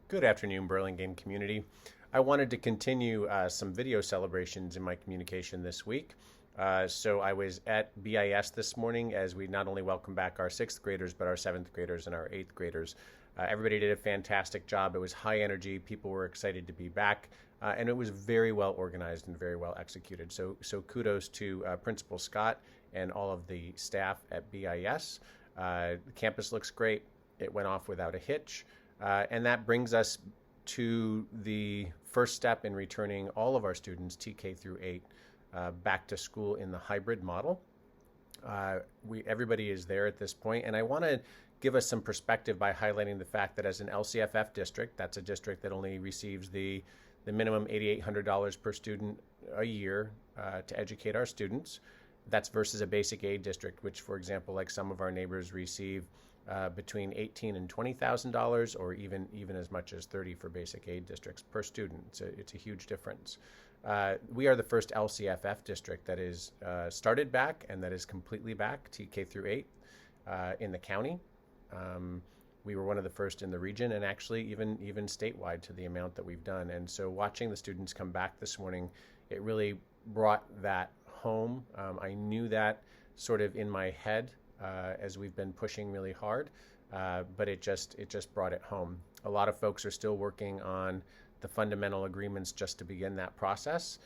Good afternoon, Burlingame community. I wanted to continue some video celebrations in my communication this week. So I was at BIS this morning as we not only welcome back our sixth graders, but our seventh graders and our eighth graders. Everybody did a fantastic job. It was high energy. People were excited to be back. And it was very well organized and very well executed. So kudos to Principal Scott and all of the staff at BIS. The campus looks great. It went off without a hitch. And that brings us to the first step in returning all of our students, TK through 8, back to school in the hybrid model. Everybody is there at this point, and I want to give us some perspective by highlighting the fact that as an LCFF district, that's a district that only receives the minimum $8,800 per student a year to educate our students. That's versus a basic aid district, which, for example, like some of our neighbors receive between $18,000 and $20,000, or even as much as $30,000 for basic aid districts per student. It's a huge difference. We are the first LCFF district that is started back and that is completely back, TK through 8, in the county. We were one of the first in the region, and actually even statewide to the amount that we've done. And so watching the students come back this morning, it really brought that home. I knew that sort of in my head as we've been pushing really hard, but it just brought it home. A lot of folks are still working on the fundamental agreements just to begin that process,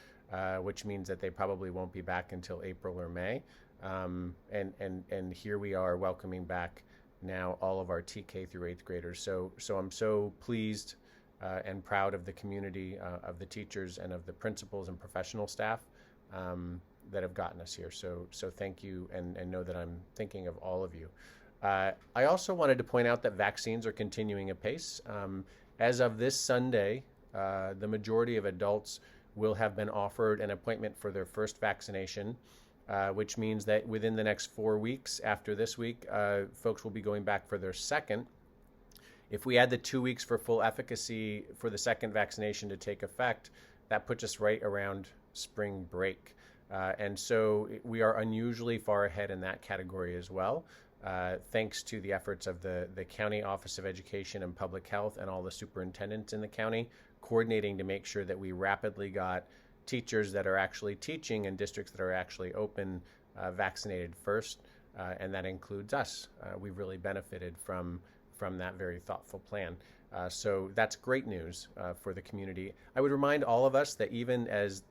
which means that they probably won't be back until April or May. And here we are welcoming back now all of our TK through 8th graders. So I'm so pleased and proud of the community, of the teachers and of the principals and professional staff that have gotten us here. So thank you, and know that I'm thinking of all of you. I also wanted to point out that vaccines are continuing apace. As of this Sunday, the majority of adults will have been offered an appointment for their first vaccination, which means that within the next 4 weeks after this week, folks will be going back for their second. If we add the 2 weeks for full efficacy for the second vaccination to take effect, that puts us right around spring break. And so we are unusually far ahead in that category as well, thanks to the efforts of the County Office of Education and Public Health and all the superintendents in the county coordinating to make sure that we rapidly got teachers that are actually teaching in districts that are actually open vaccinated first, and that includes us. We've really benefited from that very thoughtful plan. So that's great news for the community. I would remind all of us that even as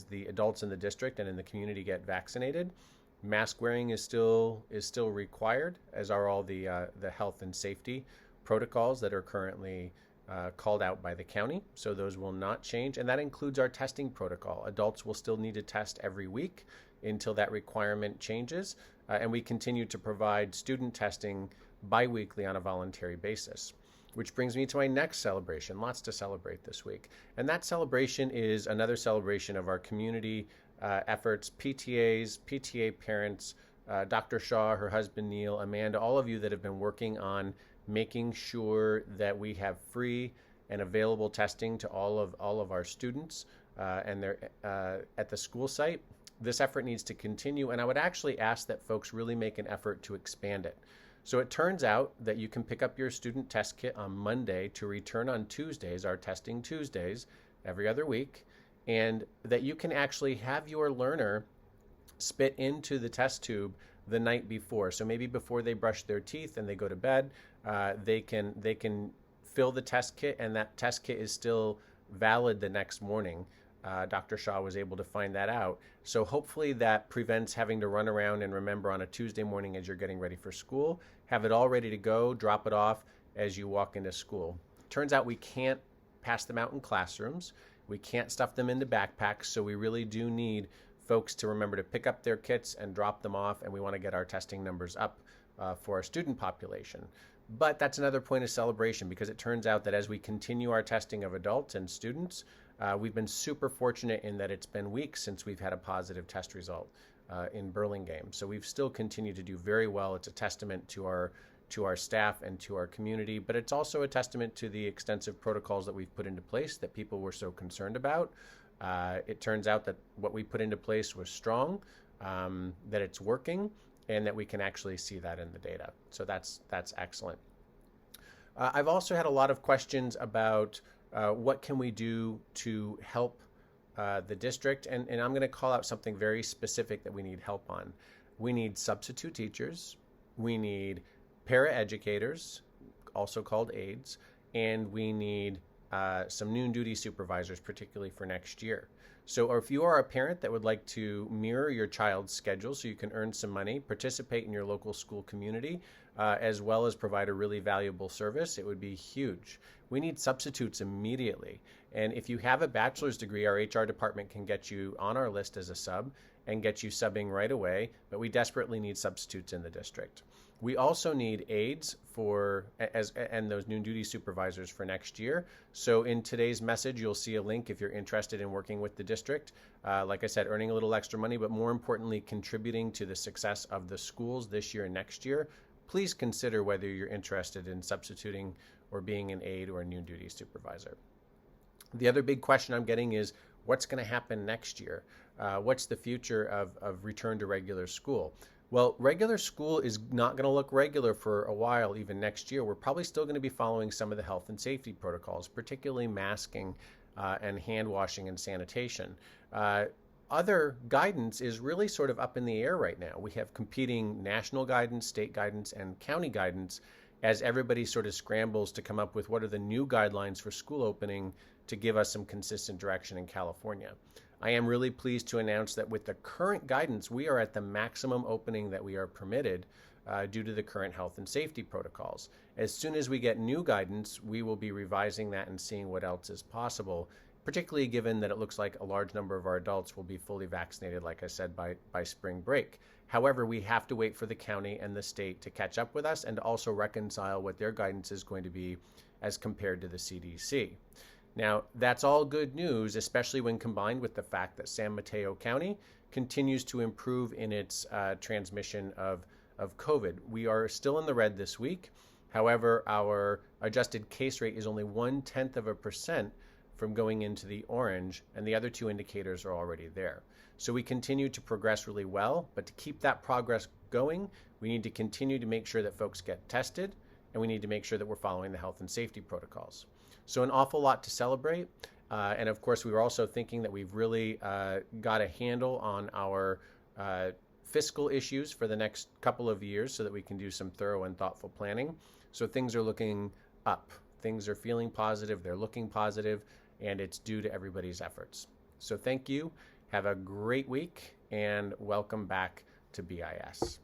the adults in the district and in the community get vaccinated, mask wearing is still required, as are all the health and safety protocols that are currently called out by the county. So those will not change, and that includes our testing protocol. Adults will still need to test every week until that requirement changes, and we continue to provide student testing biweekly on a voluntary basis. Which brings me to my next celebration. Lots to celebrate this week. And that celebration is another celebration of our community efforts, PTAs, PTA parents, Dr. Shaw, her husband Neil, Amanda, all of you that have been working on making sure that we have free and available testing to all of our students and they're at the school site. This effort needs to continue, and I would actually ask that folks really make an effort to expand it. So it turns out that you can pick up your student test kit on Monday to return on Tuesdays, our testing Tuesdays, every other week, and that you can actually have your learner spit into the test tube the night before. So maybe before they brush their teeth and they go to bed, they can fill the test kit, and that test kit is still valid the next morning. Dr. Shaw was able to find that out. So hopefully that prevents having to run around and remember on a Tuesday morning as you're getting ready for school. Have it all ready to go, drop it off as you walk into school. Turns out we can't pass them out in classrooms. We can't stuff them into backpacks, so we really do need folks to remember to pick up their kits and drop them off, and we want to get our testing numbers up for our student population. But that's another point of celebration, because it turns out that as we continue our testing of adults and students, we've been super fortunate in that it's been weeks since we've had a positive test result in Burlingame. So we've still continued to do very well. It's a testament to our staff and to our community, but it's also a testament to the extensive protocols that we've put into place that people were so concerned about. It turns out that what we put into place was strong, that it's working, and that we can actually see that in the data. So that's excellent. I've also had a lot of questions about what can we do to help the district, and I'm going to call out something very specific that we need help on. We need substitute teachers, we need paraeducators, also called aides, and we need some noon duty supervisors, particularly for next year. So if you are a parent that would like to mirror your child's schedule so you can earn some money, participate in your local school community, as well as provide a really valuable service, it would be huge. We need substitutes immediately. And if you have a bachelor's degree, our HR department can get you on our list as a sub and get you subbing right away, but we desperately need substitutes in the district. We also need aides and those noon duty supervisors for next year. So in today's message, you'll see a link if you're interested in working with the district. Like I said, earning a little extra money, but more importantly, contributing to the success of the schools this year and next year. Please consider whether you're interested in substituting or being an aide or a noon duty supervisor. The other big question I'm getting is, what's going to happen next year? What's the future of return to regular school? Well, regular school is not going to look regular for a while, even next year. We're probably still going to be following some of the health and safety protocols, particularly masking and hand washing and sanitation. Other guidance is really sort of up in the air right now. We have competing national guidance, state guidance, and county guidance as everybody sort of scrambles to come up with what are the new guidelines for school opening to give us some consistent direction in California. I am really pleased to announce that with the current guidance, we are at the maximum opening that we are permitted due to the current health and safety protocols. As soon as we get new guidance, we will be revising that and seeing what else is possible, particularly given that it looks like a large number of our adults will be fully vaccinated, like I said, by spring break. However, we have to wait for the county and the state to catch up with us and to also reconcile what their guidance is going to be as compared to the CDC. Now, that's all good news, especially when combined with the fact that San Mateo County continues to improve in its transmission of COVID. We are still in the red this week. However, our adjusted case rate is only 0.1% from going into the orange, and the other two indicators are already there. So we continue to progress really well, but to keep that progress going, we need to continue to make sure that folks get tested, and we need to make sure that we're following the health and safety protocols. So an awful lot to celebrate. And of course, we were also thinking that we've really got a handle on our fiscal issues for the next couple of years so that we can do some thorough and thoughtful planning. So things are looking up. Things are feeling positive. They're looking positive, and it's due to everybody's efforts. So thank you. Have a great week, and welcome back to BIS.